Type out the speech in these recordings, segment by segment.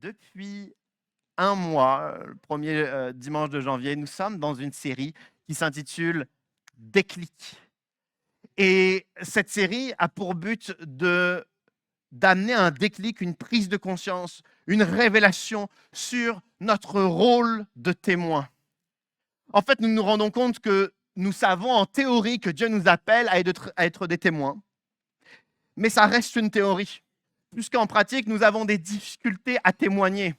Depuis un mois, le premier dimanche de janvier, nous sommes dans une série qui s'intitule Déclic. Et cette série a pour but d'amener un déclic, une prise de conscience, une révélation sur notre rôle de témoin. En fait, nous nous rendons compte que nous savons en théorie que Dieu nous appelle à être des témoins, mais ça reste une théorie. Puisqu'en pratique, nous avons des difficultés à témoigner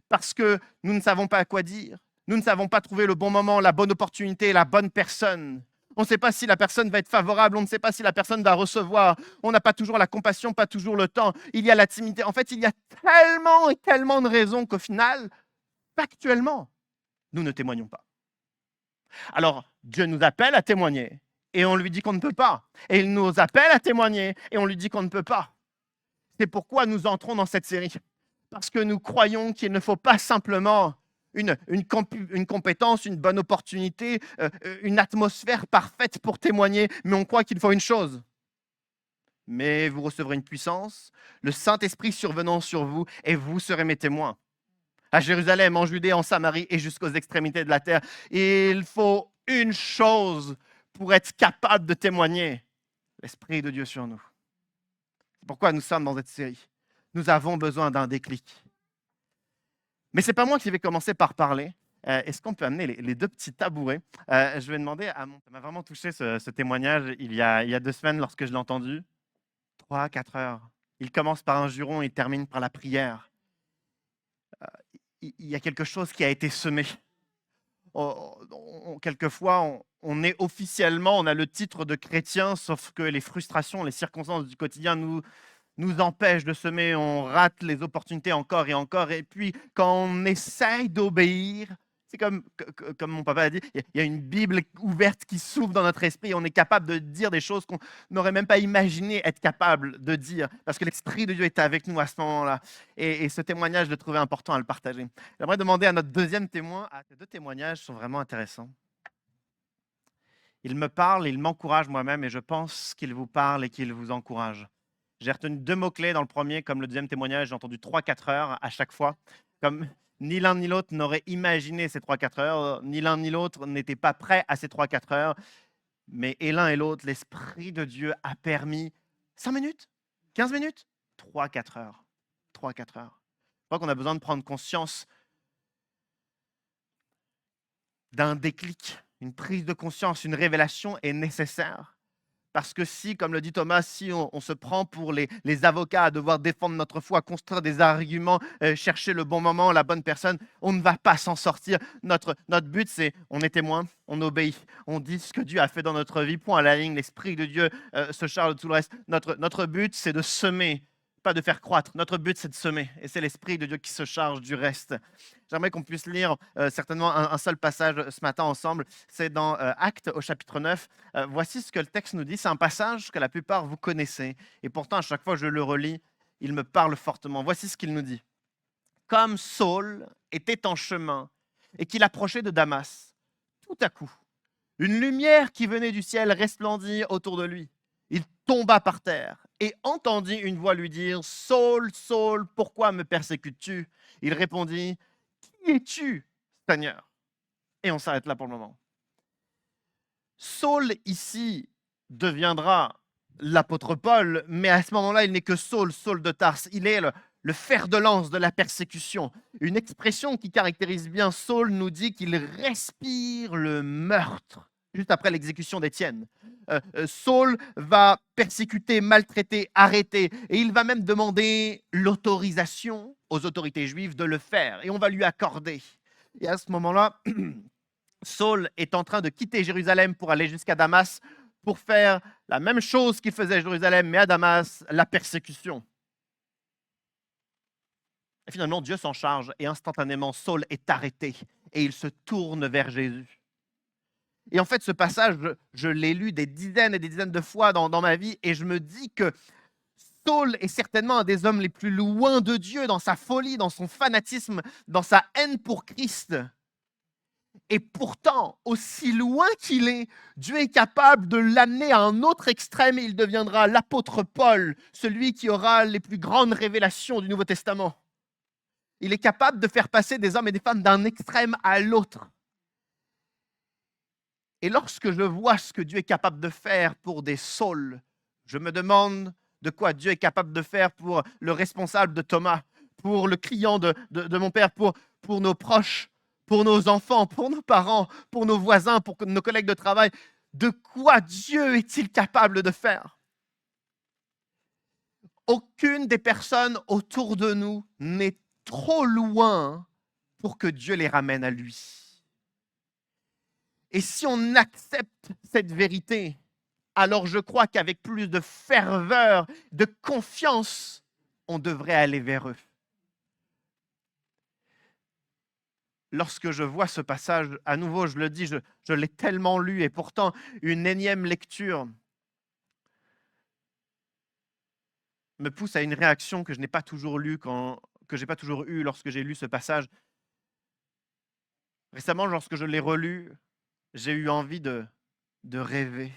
parce que nous ne savons pas à quoi dire. Nous ne savons pas trouver le bon moment, la bonne opportunité, la bonne personne. On ne sait pas si la personne va être favorable, on ne sait pas si la personne va recevoir. On n'a pas toujours la compassion, pas toujours le temps. Il y a la timidité. En fait, il y a tellement et tellement de raisons qu'au final, factuellement, nous ne témoignons pas. Alors, Dieu nous appelle à témoigner et on lui dit qu'on ne peut pas. Et il nous appelle à témoigner et on lui dit qu'on ne peut pas. C'est pourquoi nous entrons dans cette série. Parce que nous croyons qu'il ne faut pas simplement une compétence, une bonne opportunité, une atmosphère parfaite pour témoigner, mais on croit qu'il faut une chose. Mais vous recevrez une puissance, le Saint-Esprit survenant sur vous, et vous serez mes témoins. À Jérusalem, en Judée, en Samarie et jusqu'aux extrémités de la terre. Il faut une chose pour être capable de témoigner, l'Esprit de Dieu sur nous. C'est pourquoi nous sommes dans cette série. Nous avons besoin d'un déclic. Mais ce n'est pas moi qui vais commencer par parler. Est-ce qu'on peut amener les deux petits tabourets? Je vais demander à mon... Ça m'a vraiment touché ce témoignage il y a 2 semaines lorsque je l'ai entendu. 3-4 heures. Il commence par un juron et il termine par la prière. Il y a quelque chose qui a été semé. Quelquefois, on est officiellement, on a le titre de chrétien, sauf que les frustrations, les circonstances du quotidien nous empêchent de semer, on rate les opportunités encore et encore. Et puis, quand on essaye d'obéir, c'est comme mon papa a dit, il y a une Bible ouverte qui s'ouvre dans notre esprit et on est capable de dire des choses qu'on n'aurait même pas imaginé être capable de dire, parce que l'Esprit de Dieu est avec nous à ce moment-là. Et ce témoignage, je le trouvais important à le partager. J'aimerais demander à notre deuxième témoin, ces deux témoignages sont vraiment intéressants. Ils me parlent, ils m'encouragent moi-même et je pense qu'ils vous parlent et qu'ils vous encouragent. J'ai retenu 2 mots-clés dans le premier, comme le deuxième témoignage, j'ai entendu 3-4 heures à chaque fois. Comme ni l'un ni l'autre n'aurait imaginé ces 3-4 heures, ni l'un ni l'autre n'était pas prêt à ces 3-4 heures, mais et l'un et l'autre, l'Esprit de Dieu a permis 5 minutes, 15 minutes, 3-4 heures. 3-4 heures. Je crois qu'on a besoin de prendre conscience d'un déclic, une prise de conscience, une révélation est nécessaire. Parce que si, comme le dit Thomas, si on se prend pour les avocats à devoir défendre notre foi, construire des arguments, chercher le bon moment, la bonne personne, on ne va pas s'en sortir. Notre but, c'est on est témoin, on obéit, on dit ce que Dieu a fait dans notre vie, point à la ligne, l'Esprit de Dieu se charge de tout le reste. Notre but, c'est de semer, pas de faire croître. Notre but, c'est de semer. Et c'est l'Esprit de Dieu qui se charge du reste. J'aimerais qu'on puisse lire certainement un seul passage ce matin ensemble. C'est dans Actes au chapitre 9. Voici ce que le texte nous dit. C'est un passage que la plupart vous connaissez. Et pourtant, à chaque fois que je le relis, il me parle fortement. Voici ce qu'il nous dit. Comme Saul était en chemin et qu'il approchait de Damas, tout à coup, une lumière qui venait du ciel resplendit autour de lui. Il tomba par terre et entendit une voix lui dire « Saul, Saul, pourquoi me persécutes-tu » Il répondit « Qui es-tu, Seigneur ?» Et on s'arrête là pour le moment. Saul, ici, deviendra l'apôtre Paul, mais à ce moment-là, il n'est que Saul, Saul de Tarse. Il est le fer de lance de la persécution. Une expression qui caractérise bien Saul nous dit qu'il respire le meurtre juste après l'exécution d'Étienne. Saul va persécuter, maltraiter, arrêter, et il va même demander l'autorisation aux autorités juives de le faire, et on va lui accorder. Et à ce moment-là, Saul est en train de quitter Jérusalem pour aller jusqu'à Damas, pour faire la même chose qu'il faisait à Jérusalem, mais à Damas, la persécution. Et finalement, Dieu s'en charge, et instantanément, Saul est arrêté, et il se tourne vers Jésus. Et en fait, ce passage, je l'ai lu des dizaines et des dizaines de fois dans ma vie, et je me dis que Saul est certainement un des hommes les plus loin de Dieu dans sa folie, dans son fanatisme, dans sa haine pour Christ. Et pourtant, aussi loin qu'il est, Dieu est capable de l'amener à un autre extrême et il deviendra l'apôtre Paul, celui qui aura les plus grandes révélations du Nouveau Testament. Il est capable de faire passer des hommes et des femmes d'un extrême à l'autre. Et lorsque je vois ce que Dieu est capable de faire pour des Sauls, je me demande de quoi Dieu est capable de faire pour le responsable de Thomas, pour le client de mon père, pour nos proches, pour nos enfants, pour nos parents, pour nos voisins, pour nos collègues de travail. De quoi Dieu est-il capable de faire? Aucune des personnes autour de nous n'est trop loin pour que Dieu les ramène à lui. Et si on accepte cette vérité, alors je crois qu'avec plus de ferveur, de confiance, on devrait aller vers eux. Lorsque je vois ce passage, à nouveau, je le dis, je l'ai tellement lu, et pourtant, une énième lecture me pousse à une réaction que je n'ai pas toujours que j'ai pas toujours eue lorsque j'ai lu ce passage. Récemment, lorsque je l'ai relu, j'ai eu envie de rêver.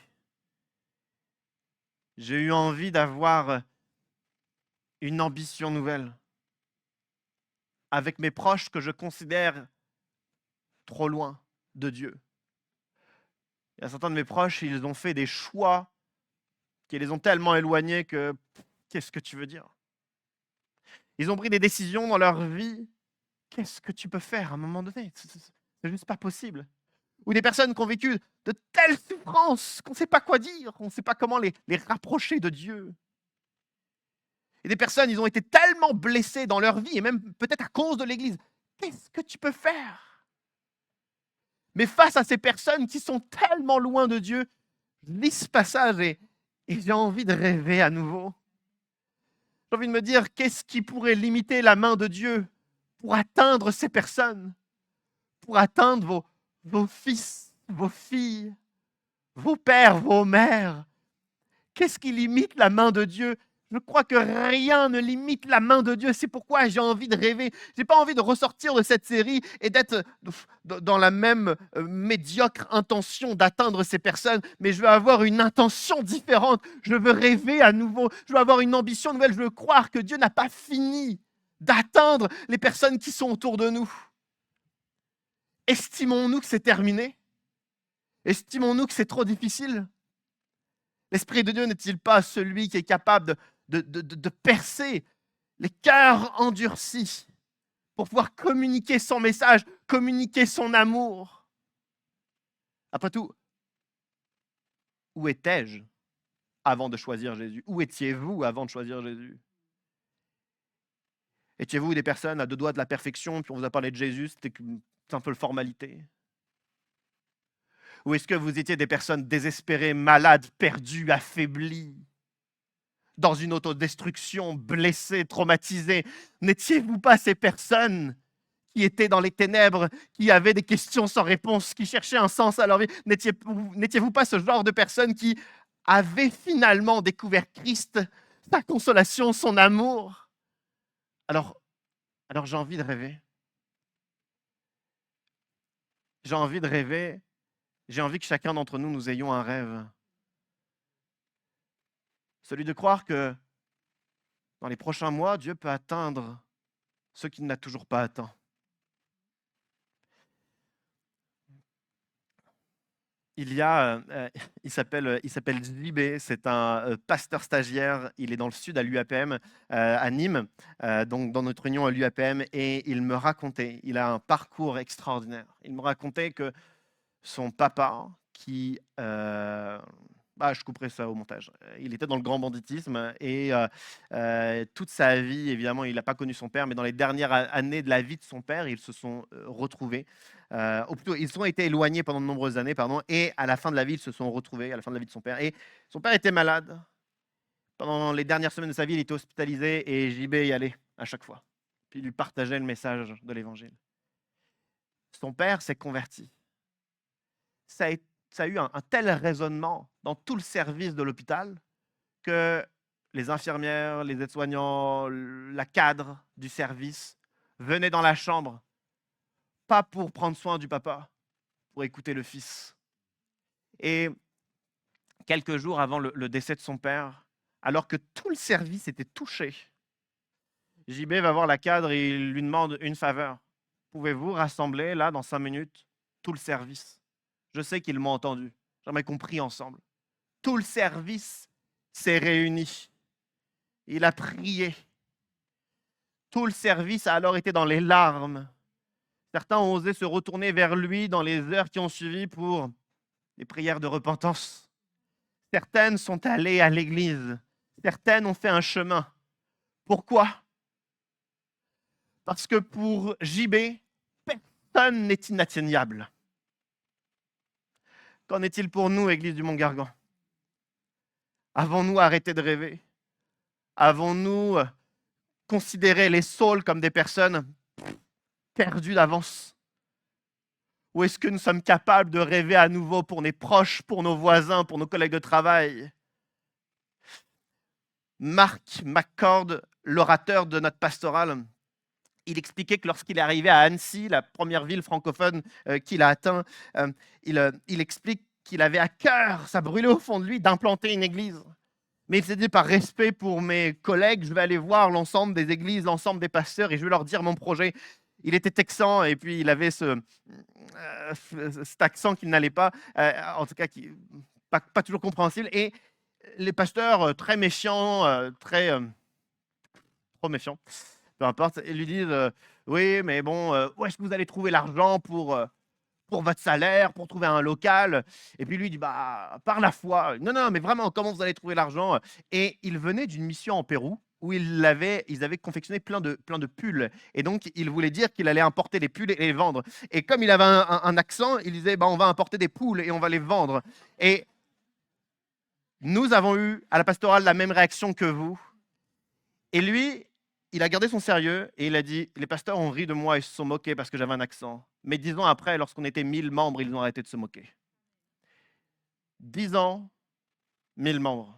J'ai eu envie d'avoir une ambition nouvelle avec mes proches que je considère trop loin de Dieu. Il y a certains de mes proches, ils ont fait des choix qui les ont tellement éloignés que qu'est-ce que tu veux dire? Ils ont pris des décisions dans leur vie. Qu'est-ce que tu peux faire à un moment donné? C'est juste pas possible. Ou des personnes qui ont vécu de telles souffrances qu'on ne sait pas quoi dire, on ne sait pas comment les rapprocher de Dieu. Et des personnes, ils ont été tellement blessés dans leur vie, et même peut-être à cause de l'Église. Qu'est-ce que tu peux faire? Mais face à ces personnes qui sont tellement loin de Dieu, je lis ce passage et j'ai envie de rêver à nouveau. J'ai envie de me dire, qu'est-ce qui pourrait limiter la main de Dieu pour atteindre ces personnes, pour atteindre vos fils, vos filles, vos pères, vos mères? Qu'est-ce qui limite la main de Dieu? Je crois que rien ne limite la main de Dieu. C'est pourquoi j'ai envie de rêver. Je n'ai pas envie de ressortir de cette série et d'être dans la même médiocre intention d'atteindre ces personnes, mais je veux avoir une intention différente. Je veux rêver à nouveau. Je veux avoir une ambition nouvelle. Je veux croire que Dieu n'a pas fini d'atteindre les personnes qui sont autour de nous. Estimons-nous que c'est terminé? Estimons-nous que c'est trop difficile? L'Esprit de Dieu n'est-il pas celui qui est capable de percer les cœurs endurcis pour pouvoir communiquer son message, communiquer son amour? Après tout, où étais-je avant de choisir Jésus? Où étiez-vous avant de choisir Jésus? Étiez-vous des personnes à deux doigts de la perfection, puis on vous a parlé de Jésus, c'était une simple formalité? Ou est-ce que vous étiez des personnes désespérées, malades, perdues, affaiblies, dans une autodestruction, blessées, traumatisées? N'étiez-vous pas ces personnes qui étaient dans les ténèbres, qui avaient des questions sans réponse, qui cherchaient un sens à leur vie? N'étiez-vous pas ce genre de personnes qui avaient finalement découvert Christ, sa consolation, son amour? Alors, j'ai envie de rêver. J'ai envie de rêver. J'ai envie que chacun d'entre nous, nous ayons un rêve. Celui de croire que dans les prochains mois, Dieu peut atteindre ceux qu'il n'a toujours pas atteints. Il s'appelle JB, c'est un pasteur stagiaire, il est dans le sud à l'UAPM, à Nîmes, donc dans notre union à l'UAPM, et il me racontait, il a un parcours extraordinaire. Il me racontait que son papa, je couperai ça au montage. Il était dans le grand banditisme et toute sa vie, évidemment, il n'a pas connu son père, mais dans les dernières années de la vie de son père, ils se sont retrouvés. Ou plutôt, ils ont été éloignés pendant de nombreuses années, pardon, et à la fin de la vie, ils se sont retrouvés, à la fin de la vie de son père. Et son père était malade. Pendant les dernières semaines de sa vie, il était hospitalisé et JB y allait à chaque fois. Puis il lui partageait le message de l'Évangile. Son père s'est converti. Ça a eu un tel raisonnement dans tout le service de l'hôpital que les infirmières, les aides-soignants, la cadre du service venaient dans la chambre, pas pour prendre soin du papa, pour écouter le fils. Et quelques jours avant le décès de son père, alors que tout le service était touché, JB va voir la cadre et il lui demande une faveur. Pouvez-vous rassembler là, dans 5 minutes, tout le service? Je sais qu'ils m'ont entendu. J'aimerais qu'on prie ensemble. Tout le service s'est réuni. Il a prié. Tout le service a alors été dans les larmes. Certains ont osé se retourner vers lui dans les heures qui ont suivi pour des prières de repentance. Certaines sont allées à l'église. Certaines ont fait un chemin. Pourquoi? Parce que pour JB, personne n'est inatteignable. Qu'en est-il pour nous, Église du Mont-Gargan? Avons-nous arrêté de rêver? Avons-nous considéré les saules comme des personnes perdues d'avance? Ou est-ce que nous sommes capables de rêver à nouveau pour nos proches, pour nos voisins, pour nos collègues de travail? Marc McCord, l'orateur de notre pastorale, il expliquait que lorsqu'il est arrivé à Annecy, la première ville francophone qu'il a atteint, il explique qu'il avait à cœur, ça brûlait au fond de lui, d'implanter une église. Mais il s'est dit, par respect pour mes collègues, je vais aller voir l'ensemble des églises, l'ensemble des pasteurs, et je vais leur dire mon projet. Il était texan, et puis il avait cet accent qui n'allait pas, en tout cas, pas toujours compréhensible. Et les pasteurs, très méfiants, trop méfiants, peu importe, ils lui disent oui, mais bon, où est-ce que vous allez trouver l'argent pour votre salaire, pour trouver un local? Et puis lui dit bah, par la foi. Non, non, mais vraiment, comment vous allez trouver l'argent? Et il venait d'une mission en Pérou où ils avaient confectionné plein de pulls. Et donc, il voulait dire qu'il allait importer des pulls et les vendre. Et comme il avait un accent, il disait bah, on va importer des poules et on va les vendre. Et nous avons eu à la pastorale la même réaction que vous. Et lui, il a gardé son sérieux et il a dit les pasteurs ont ri de moi et se sont moqués parce que j'avais un accent. Mais 10 ans après, lorsqu'on était 1000 membres, ils ont arrêté de se moquer. 10 ans, 1000 membres.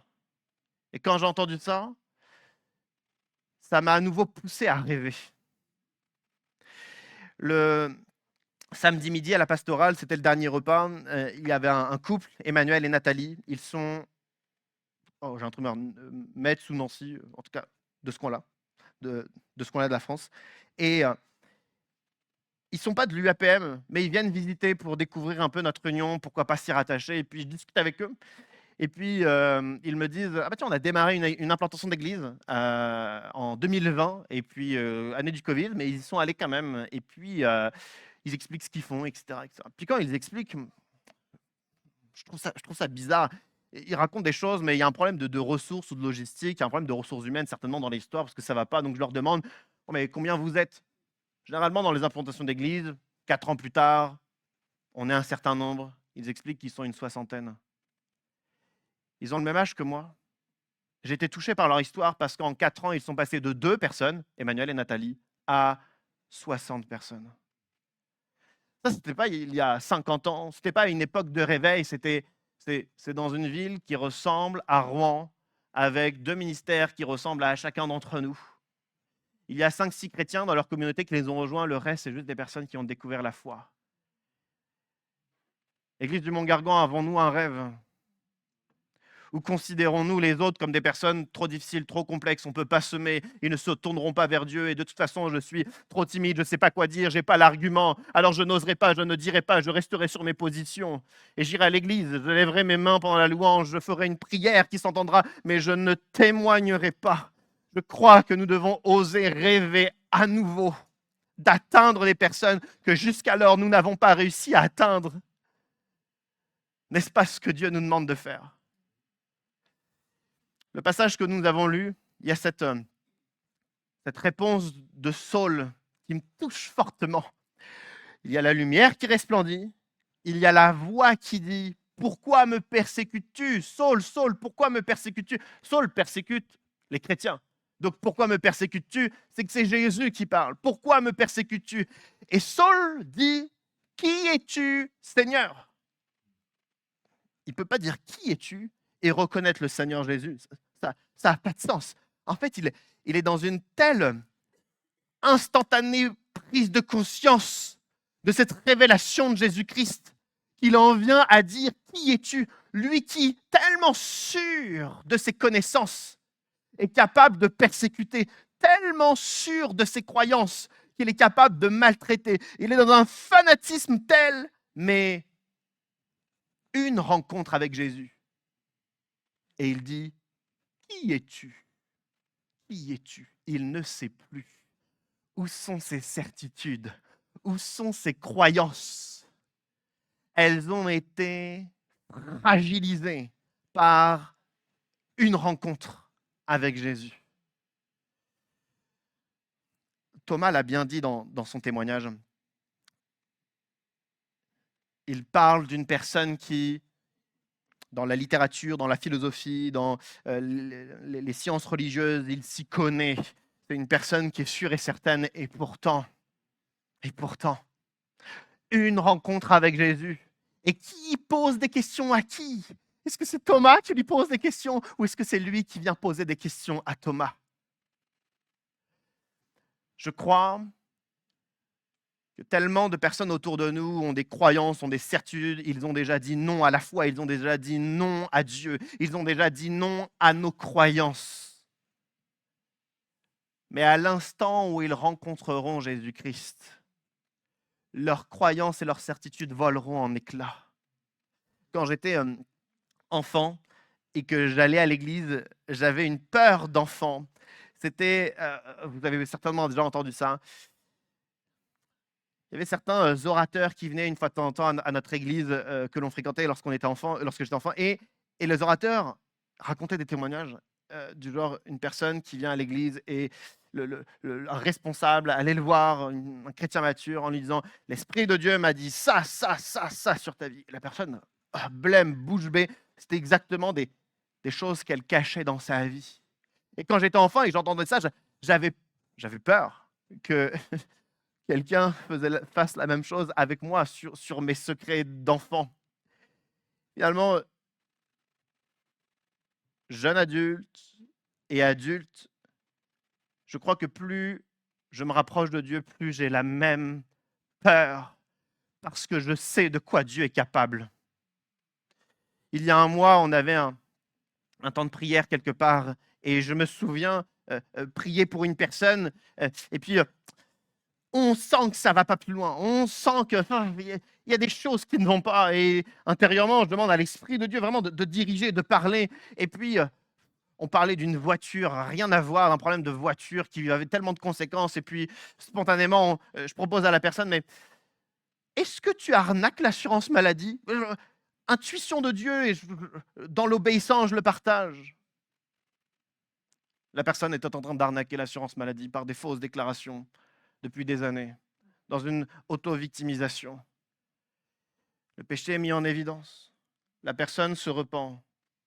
Et quand j'ai entendu ça, ça m'a à nouveau poussé à rêver. Le samedi midi à la pastorale, c'était le dernier repas. Il y avait un couple, Emmanuel et Nathalie. Ils sont, j'ai un truc, Metz ou Nancy, en tout cas de ce coin-là, de ce coin-là de la France. Et ils ne sont pas de l'UAPM, mais ils viennent visiter pour découvrir un peu notre union, pourquoi pas s'y rattacher. Et puis je discute avec eux. Et puis ils me disent ah bah tiens, on a démarré une implantation d'église en 2020, et puis année du Covid, mais ils y sont allés quand même. Et puis ils expliquent ce qu'ils font, etc., etc. Puis quand ils expliquent, je trouve ça bizarre. Ils racontent des choses, mais il y a un problème de ressources ou de logistique, il y a un problème de ressources humaines certainement dans l'histoire parce que ça ne va pas. Donc je leur demande oh, mais combien vous êtes? Généralement, dans les implantations d'église, 4 ans plus tard, on est un certain nombre. Ils expliquent qu'ils sont une soixantaine. Ils ont le même âge que moi. J'ai été touché par leur histoire parce qu'en 4 ans, ils sont passés de 2 personnes, Emmanuel et Nathalie, à 60 personnes. Ça, ce n'était pas il y a 50 ans, ce n'était pas une époque de réveil, c'est dans une ville qui ressemble à Rouen, avec 2 ministères qui ressemblent à chacun d'entre nous. Il y a 5-6 chrétiens dans leur communauté qui les ont rejoints, le reste, c'est juste des personnes qui ont découvert la foi. Église du Mont-Gargan, avons-nous un rêve? Ou considérons-nous les autres comme des personnes trop difficiles, trop complexes, on ne peut pas semer, ils ne se tourneront pas vers Dieu, et de toute façon, je suis trop timide, je ne sais pas quoi dire, je n'ai pas l'argument, alors je n'oserai pas, je ne dirai pas, je resterai sur mes positions, et j'irai à l'église, je lèverai mes mains pendant la louange, je ferai une prière qui s'entendra, mais je ne témoignerai pas. Je crois que nous devons oser rêver à nouveau d'atteindre les personnes que jusqu'alors nous n'avons pas réussi à atteindre. N'est-ce pas ce que Dieu nous demande de faire? Le passage que nous avons lu, il y a cette réponse de Saul qui me touche fortement. Il y a la lumière qui resplendit, il y a la voix qui dit « Pourquoi me persécutes-tu? Saul, Saul, pourquoi me persécutes-tu » Saul persécute les chrétiens. Donc pourquoi me persécutes-tu? C'est que c'est Jésus qui parle. Pourquoi me persécutes-tu? Et Saul dit « Qui es-tu, Seigneur ?» Il ne peut pas dire « Qui es-tu ?» et reconnaître le Seigneur Jésus. Ça n'a pas de sens. En fait, il est dans une telle instantanée prise de conscience de cette révélation de Jésus-Christ qu'il en vient à dire « Qui es-tu ?» Lui qui, tellement sûr de ses connaissances, est capable de persécuter tellement sûr de ses croyances qu'il est capable de maltraiter. Il est dans un fanatisme tel, mais une rencontre avec Jésus. Et il dit, qui es-tu? Qui es-tu? Il ne sait plus. Où sont ses certitudes? Où sont ses croyances? Elles ont été fragilisées par une rencontre avec Jésus. Thomas l'a bien dit dans son témoignage. Il parle d'une personne qui, dans la littérature, dans la philosophie, dans les sciences religieuses, il s'y connaît. C'est une personne qui est sûre et certaine, et pourtant, une rencontre avec Jésus. Et qui pose des questions à qui? Est-ce que c'est Thomas qui lui pose des questions ou est-ce que c'est lui qui vient poser des questions à Thomas? Je crois que tellement de personnes autour de nous ont des croyances, ont des certitudes, ils ont déjà dit non à la foi, ils ont déjà dit non à Dieu, ils ont déjà dit non à nos croyances. Mais à l'instant où ils rencontreront Jésus-Christ, leurs croyances et leurs certitudes voleront en éclats. Quand j'étais enfant et que j'allais à l'église, j'avais une peur d'enfant. C'était, vous avez certainement déjà entendu ça, il y avait certains orateurs qui venaient une fois de temps en temps à notre église que l'on fréquentait lorsque j'étais enfant, et les orateurs racontaient des témoignages du genre une personne qui vient à l'église et un responsable allait le voir, un chrétien mature, en lui disant « L'Esprit de Dieu m'a dit ça, ça, ça, ça sur ta vie ». La personne, blême, bouche bée, c'était exactement des choses qu'elle cachait dans sa vie. Et quand j'étais enfant et que j'entendais ça, j'avais peur que quelqu'un fasse la même chose avec moi sur mes secrets d'enfant. Finalement, jeune adulte et adulte, je crois que plus je me rapproche de Dieu, plus j'ai la même peur parce que je sais de quoi Dieu est capable. Il y a un mois, on avait un temps de prière quelque part et je me souviens prier pour une personne et puis on sent que ça va pas plus loin. On sent qu'il y a des choses qui ne vont pas. Et intérieurement, je demande à l'Esprit de Dieu vraiment de diriger, de parler. Et puis, on parlait d'une voiture, rien à voir, un problème de voiture qui avait tellement de conséquences. Et puis, spontanément, je propose à la personne, mais est-ce que tu arnaques l'assurance maladie? Intuition de Dieu, et dans l'obéissance, je le partage. La personne était en train d'arnaquer l'assurance maladie par des fausses déclarations depuis des années, dans une auto-victimisation. Le péché est mis en évidence. La personne se repent.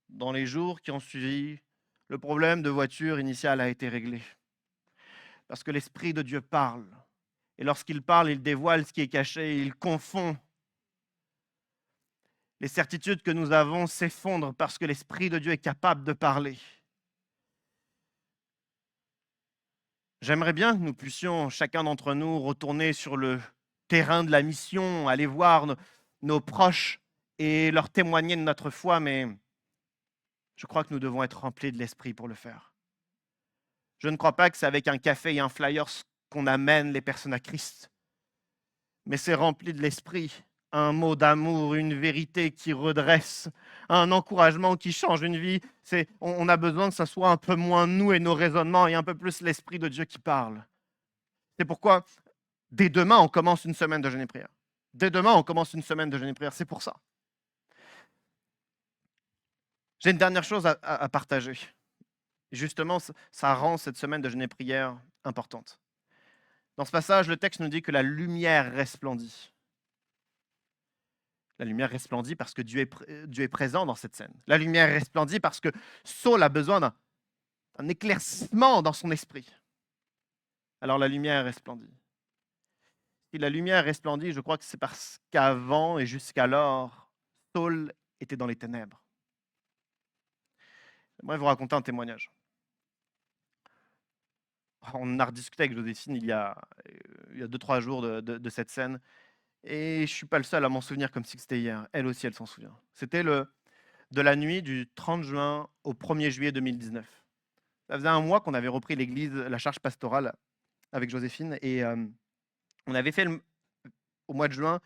Dans les jours qui ont suivi, le problème de voiture initial a été réglé. Parce que l'Esprit de Dieu parle. Et lorsqu'il parle, il dévoile ce qui est caché, il confond. Les certitudes que nous avons s'effondrent parce que l'Esprit de Dieu est capable de parler. J'aimerais bien que nous puissions, chacun d'entre nous, retourner sur le terrain de la mission, aller voir nos proches et leur témoigner de notre foi, mais je crois que nous devons être remplis de l'Esprit pour le faire. Je ne crois pas que c'est avec un café et un flyer qu'on amène les personnes à Christ, mais c'est rempli de l'Esprit, un mot d'amour, une vérité qui redresse, un encouragement qui change une vie. On a besoin que ce soit un peu moins nous et nos raisonnements et un peu plus l'Esprit de Dieu qui parle. C'est pourquoi, dès demain, on commence une semaine de jeûne et prière. Dès demain, on commence une semaine de jeûne et prière. C'est pour ça. J'ai une dernière chose à partager. Justement, ça rend cette semaine de jeûne et prière importante. Dans ce passage, le texte nous dit que la lumière resplendit. La lumière resplendit parce que Dieu est présent dans cette scène. La lumière resplendit parce que Saul a besoin d'un éclaircissement dans son esprit. Alors la lumière resplendit. Si la lumière resplendit, je crois que c'est parce qu'avant et jusqu'alors, Saul était dans les ténèbres. J'aimerais vous raconter un témoignage. On a rediscuté avec Joséphine il y a 2-3 jours de cette scène. Et je ne suis pas le seul à m'en souvenir comme si c'était hier. Elle aussi, elle s'en souvient. C'était de la nuit du 30 juin au 1er juillet 2019. Ça faisait un mois qu'on avait repris l'église, la charge pastorale avec Joséphine et on avait fait au mois de juin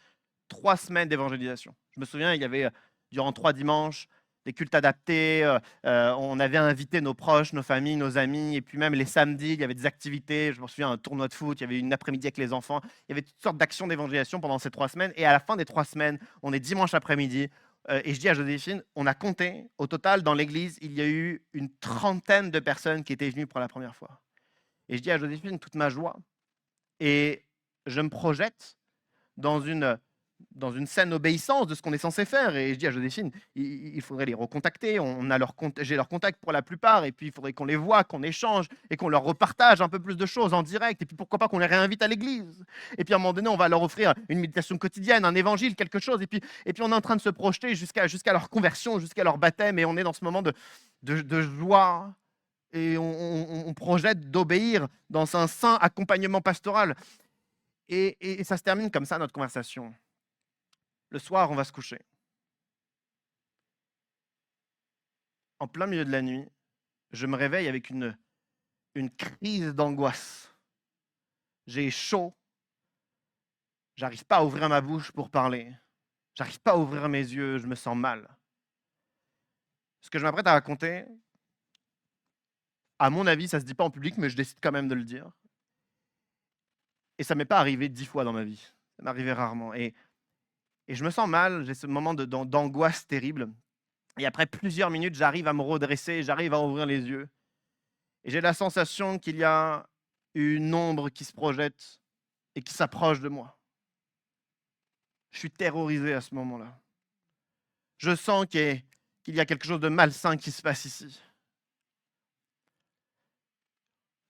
3 semaines d'évangélisation. Je me souviens, il y avait durant 3 dimanches des cultes adaptés, on avait invité nos proches, nos familles, nos amis, et puis même les samedis, il y avait des activités. Je me souviens, un tournoi de foot, il y avait une après-midi avec les enfants. Il y avait toutes sortes d'actions d'évangélisation pendant ces 3 semaines. Et à la fin des 3 semaines, on est dimanche après-midi, et je dis à Joséphine, on a compté, au total, dans l'église, il y a eu une trentaine de personnes qui étaient venues pour la première fois. Et je dis à Joséphine, toute ma joie, et je me projette dans une saine obéissance de ce qu'on est censé faire. Et je dis à Joséphine, il faudrait les recontacter. J'ai leur contact pour la plupart. Et puis, il faudrait qu'on les voit, qu'on échange et qu'on leur repartage un peu plus de choses en direct. Et puis, pourquoi pas qu'on les réinvite à l'église. Et puis, à un moment donné, on va leur offrir une méditation quotidienne, un évangile, quelque chose. Et puis on est en train de se projeter jusqu'à leur conversion, jusqu'à leur baptême. Et on est dans ce moment de joie. Et on projette d'obéir dans un saint accompagnement pastoral. Et ça se termine comme ça, notre conversation. Le soir, on va se coucher. En plein milieu de la nuit, je me réveille avec une crise d'angoisse. J'ai chaud. J'arrive pas à ouvrir ma bouche pour parler. J'arrive pas à ouvrir mes yeux. Je me sens mal. Ce que je m'apprête à raconter, à mon avis, ça se dit pas en public, mais je décide quand même de le dire. Et ça m'est pas arrivé 10 fois dans ma vie. Ça m'est arrivé rarement. Et je me sens mal. J'ai ce moment d'angoisse terrible. Et après plusieurs minutes, j'arrive à me redresser, j'arrive à ouvrir les yeux. Et j'ai la sensation qu'il y a une ombre qui se projette et qui s'approche de moi. Je suis terrorisé à ce moment-là. Je sens qu'il y a quelque chose de malsain qui se passe ici.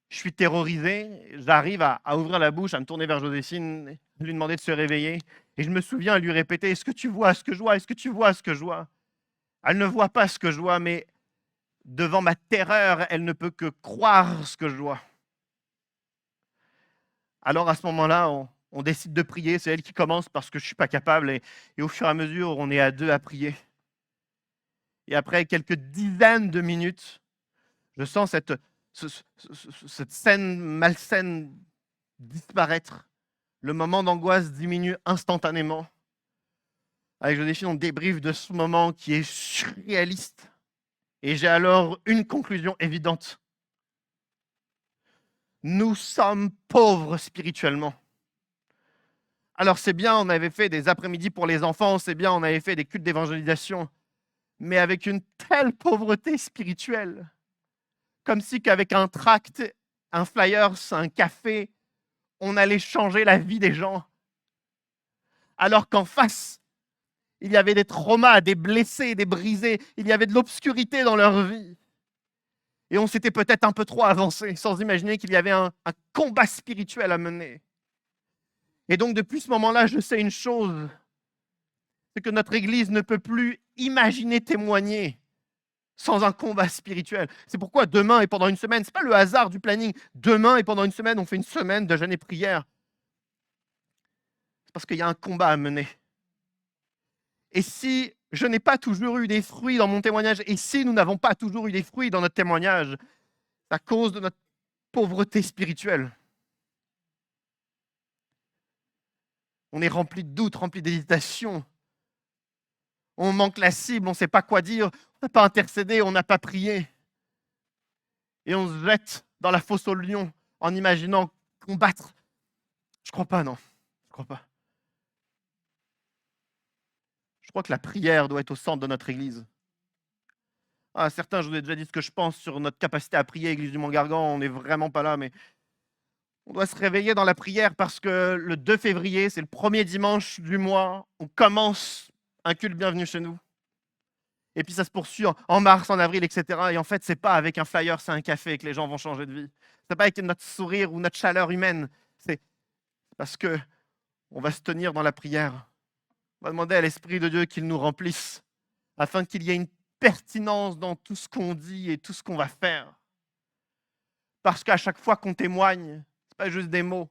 Je suis terrorisé, j'arrive à ouvrir la bouche, à me tourner vers Joséphine, lui demander de se réveiller. Et je me souviens lui répéter, est-ce que tu vois ce que je vois? Est-ce que tu vois ce que je vois? Elle ne voit pas ce que je vois, mais devant ma terreur, elle ne peut que croire ce que je vois. Alors à ce moment-là, on décide de prier. C'est elle qui commence parce que je ne suis pas capable. Et au fur et à mesure, on est à deux à prier. Et après quelques dizaines de minutes, je sens cette scène malsaine disparaître. Le moment d'angoisse diminue instantanément. Avec Joséphine, on débriefe de ce moment qui est surréaliste. Et j'ai alors une conclusion évidente. Nous sommes pauvres spirituellement. Alors c'est bien, on avait fait des après-midi pour les enfants, c'est bien, on avait fait des cultes d'évangélisation, mais avec une telle pauvreté spirituelle, comme si qu'avec un tract, un flyers, un café, on allait changer la vie des gens. Alors qu'en face, il y avait des traumas, des blessés, des brisés, il y avait de l'obscurité dans leur vie. Et on s'était peut-être un peu trop avancé, sans imaginer qu'il y avait un combat spirituel à mener. Et donc, depuis ce moment-là, je sais une chose, c'est que notre Église ne peut plus imaginer témoigner sans un combat spirituel. C'est pourquoi demain et pendant une semaine, ce n'est pas le hasard du planning, demain et pendant une semaine, on fait une semaine de jeûne et prière. C'est parce qu'il y a un combat à mener. Et si je n'ai pas toujours eu des fruits dans mon témoignage, et si nous n'avons pas toujours eu des fruits dans notre témoignage, c'est à cause de notre pauvreté spirituelle. On est rempli de doutes, rempli d'hésitations. On manque la cible, on ne sait pas quoi dire, on n'a pas intercédé, on n'a pas prié. Et on se jette dans la fosse au lion en imaginant combattre. Je ne crois pas, non. Je ne crois pas. Je crois que la prière doit être au centre de notre Église. Ah, certains, je vous ai déjà dit ce que je pense sur notre capacité à prier, Église du Mont-Gargan, on n'est vraiment pas là, mais on doit se réveiller dans la prière parce que le 2 février, c'est le premier dimanche du mois, on commence un culte bienvenue chez nous. Et puis ça se poursuit en mars, en avril, etc. Et en fait, c'est pas avec un flyer, c'est un café que les gens vont changer de vie. C'est pas avec notre sourire ou notre chaleur humaine. C'est parce que on va se tenir dans la prière. On va demander à l'Esprit de Dieu qu'il nous remplisse afin qu'il y ait une pertinence dans tout ce qu'on dit et tout ce qu'on va faire. Parce qu'à chaque fois qu'on témoigne, c'est pas juste des mots.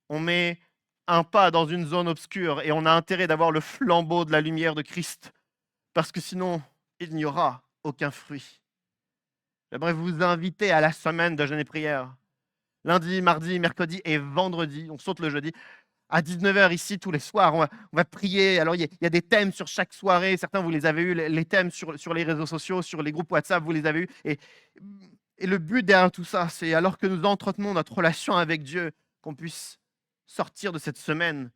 On met un pas dans une zone obscure et on a intérêt d'avoir le flambeau de la lumière de Christ. Parce que sinon, il n'y aura aucun fruit. J'aimerais vous inviter à la semaine de jeûne et prière. Lundi, mardi, mercredi et vendredi, on saute le jeudi, à 19h ici tous les soirs, on va prier. Alors, il y a des thèmes sur chaque soirée. Certains, vous les avez eus, les thèmes sur les réseaux sociaux, sur les groupes WhatsApp, vous les avez eus. Et le but derrière tout ça, c'est alors que nous entretenons notre relation avec Dieu, qu'on puisse sortir de cette semaine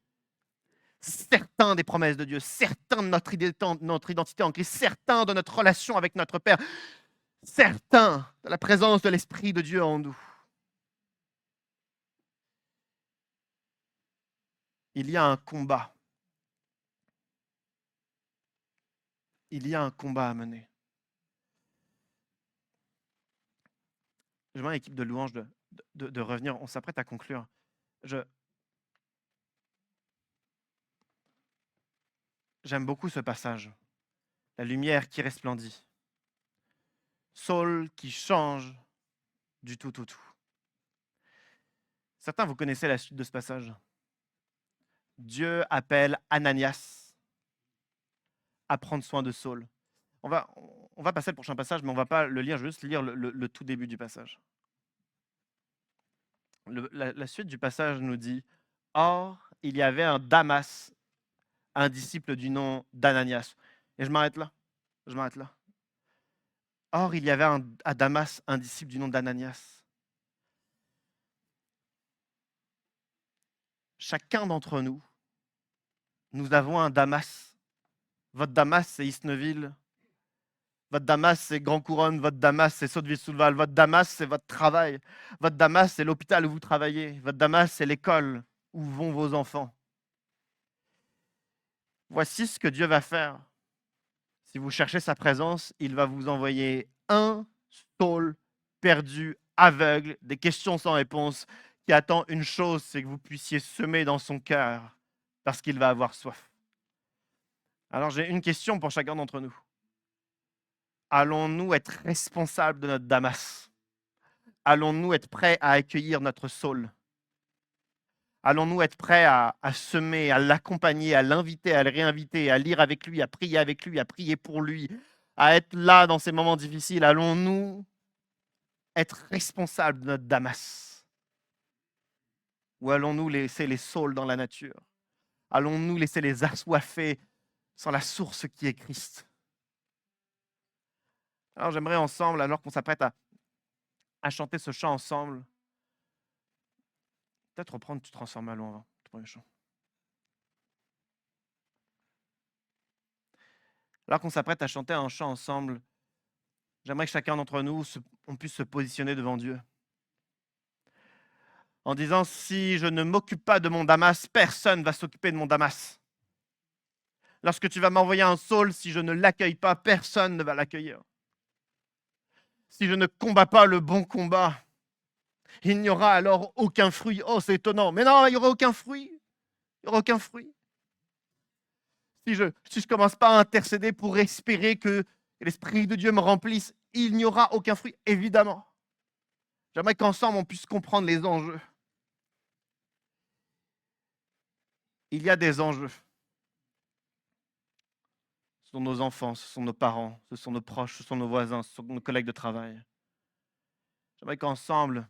certains des promesses de Dieu, certains de notre identité en Christ, certains de notre relation avec notre Père, certains de la présence de l'Esprit de Dieu en nous. Il y a un combat. Il y a un combat à mener. Je demande à l'équipe de louange de revenir. On s'apprête à conclure. J'aime beaucoup ce passage. La lumière qui resplendit. Saul qui change du tout au tout. Certains, vous connaissez la suite de ce passage. Dieu appelle Ananias à prendre soin de Saul. On va passer le prochain passage, mais on ne va pas le lire, je vais juste lire le tout début du passage. La suite du passage nous dit « Or, il y avait un Damas, un disciple du nom d'Ananias. » Et je m'arrête là. Or, il y avait à Damas un disciple du nom d'Ananias. Chacun d'entre nous, nous avons un Damas. Votre Damas, c'est Isneville. Votre Damas, c'est Grand Couronne. Votre Damas, c'est Sotteville-Souleval. Votre Damas, c'est votre travail. Votre Damas, c'est l'hôpital où vous travaillez. Votre Damas, c'est l'école où vont vos enfants. Voici ce que Dieu va faire. Si vous cherchez sa présence, il va vous envoyer un Saul perdu, aveugle, des questions sans réponse, qui attend une chose, c'est que vous puissiez semer dans son cœur, parce qu'il va avoir soif. Alors j'ai une question pour chacun d'entre nous. Allons-nous être responsables de notre Damas? Allons-nous être prêts à accueillir notre Saul? Allons-nous être prêts à semer, à l'accompagner, à l'inviter, à le réinviter, à lire avec lui, à prier pour lui, à être là dans ces moments difficiles? Allons-nous être responsables de notre Damas? Ou allons-nous laisser les saules dans la nature? Allons-nous laisser les assoiffés sans la source qui est Christ? Alors j'aimerais ensemble, alors qu'on s'apprête à chanter ce chant ensemble, peut-être reprendre « Tu transformes à l'eau en vin », le premier chant. Alors qu'on s'apprête à chanter un chant ensemble, j'aimerais que chacun d'entre nous, on puisse se positionner devant Dieu. En disant, si je ne m'occupe pas de mon Damas, personne ne va s'occuper de mon Damas. Lorsque tu vas m'envoyer un Saul, si je ne l'accueille pas, personne ne va l'accueillir. Si je ne combats pas le bon combat, il n'y aura alors aucun fruit. Oh, c'est étonnant. Mais non, il n'y aura aucun fruit. Il n'y aura aucun fruit. Si je ne commence pas à intercéder pour espérer que l'Esprit de Dieu me remplisse, il n'y aura aucun fruit, évidemment. J'aimerais qu'ensemble, on puisse comprendre les enjeux. Il y a des enjeux. Ce sont nos enfants, ce sont nos parents, ce sont nos proches, ce sont nos voisins, ce sont nos collègues de travail. J'aimerais qu'ensemble,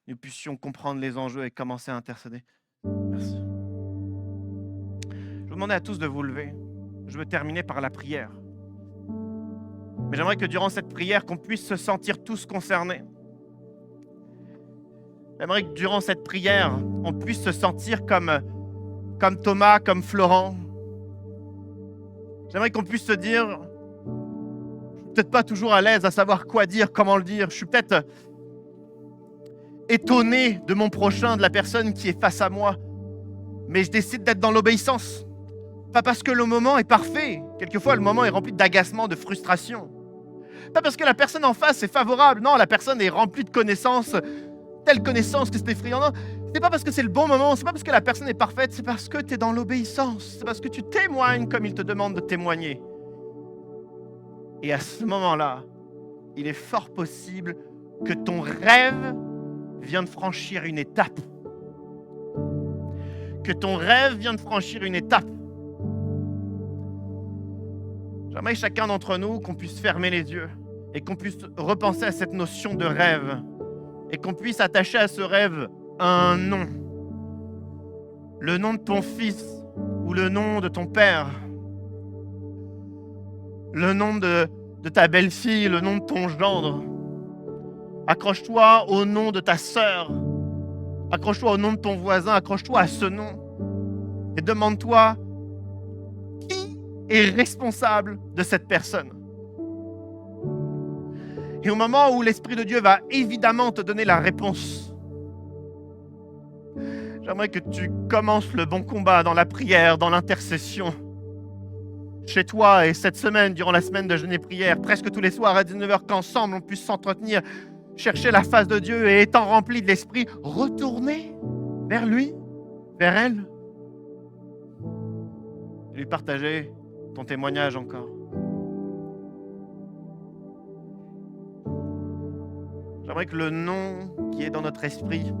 nous puissions comprendre les enjeux et commencer à intercéder. Merci. Je vous demandais à tous de vous lever. Je veux terminer par la prière. Mais j'aimerais que durant cette prière, qu'on puisse se sentir tous concernés. J'aimerais que durant cette prière, on puisse se sentir comme Thomas, comme Florent. J'aimerais qu'on puisse se dire, je suis peut-être pas toujours à l'aise à savoir quoi dire, comment le dire. Je suis peut-être étonné de mon prochain, de la personne qui est face à moi. Mais je décide d'être dans l'obéissance. Pas parce que le moment est parfait. Quelquefois, le moment est rempli d'agacement, de frustration. Pas parce que la personne en face est favorable. Non, la personne est remplie de connaissances, telle connaissance que c'est effrayant. Non, c'est pas parce que c'est le bon moment, c'est pas parce que la personne est parfaite, c'est parce que tu es dans l'obéissance. C'est parce que tu témoignes comme il te demande de témoigner. Et à ce moment-là, il est fort possible que ton rêve vienne de franchir une étape. Que ton rêve vienne de franchir une étape. J'aimerais chacun d'entre nous qu'on puisse fermer les yeux et qu'on puisse repenser à cette notion de rêve et qu'on puisse attacher à ce rêve un nom. Le nom de ton fils ou le nom de ton père. Le nom de ta belle-fille, le nom de ton gendre. Accroche-toi au nom de ta sœur. Accroche-toi au nom de ton voisin. Accroche-toi à ce nom. Et demande-toi qui est responsable de cette personne. Et au moment où l'Esprit de Dieu va évidemment te donner la réponse, j'aimerais que tu commences le bon combat dans la prière, dans l'intercession. Chez toi et cette semaine, durant la semaine de jeûne et prière, presque tous les soirs à 19h, qu'ensemble on puisse s'entretenir, chercher la face de Dieu et étant rempli de l'Esprit, retourner vers lui, vers elle, et lui partager ton témoignage encore. J'aimerais que le nom qui est dans notre esprit,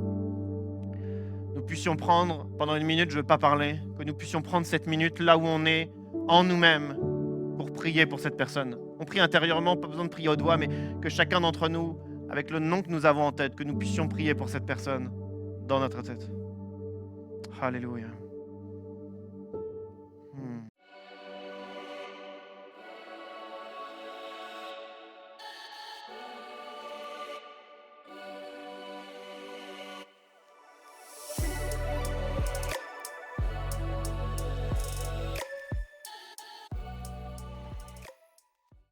nous puissions prendre, pendant une minute, je ne veux pas parler, que nous puissions prendre cette minute là où on est, en nous-mêmes, pour prier pour cette personne. On prie intérieurement, pas besoin de prier au doigt, mais que chacun d'entre nous, avec le nom que nous avons en tête, que nous puissions prier pour cette personne dans notre tête. Alléluia.